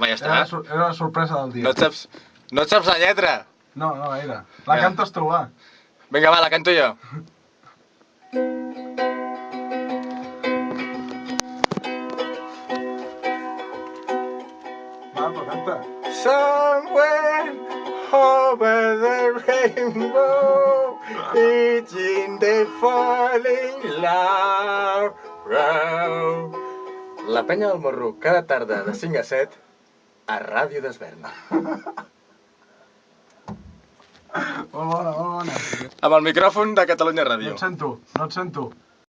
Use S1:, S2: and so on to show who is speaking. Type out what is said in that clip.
S1: Home, ja està.
S2: Era la sorpresa del dia.
S1: No et saps la lletra?
S2: No, no gaire. La cantes tu, va.
S1: Vinga, va, la canto jo.
S2: Va, però canta.
S1: Somewhere over the rainbow, it's in the falling love row. La Penya del Morro, cada tarda de 5 a 7, a Ràdio d'Esberna.
S2: Molt bona, molt bona.
S1: Amb el micròfon de Catalunya Ràdio.
S2: No et sento.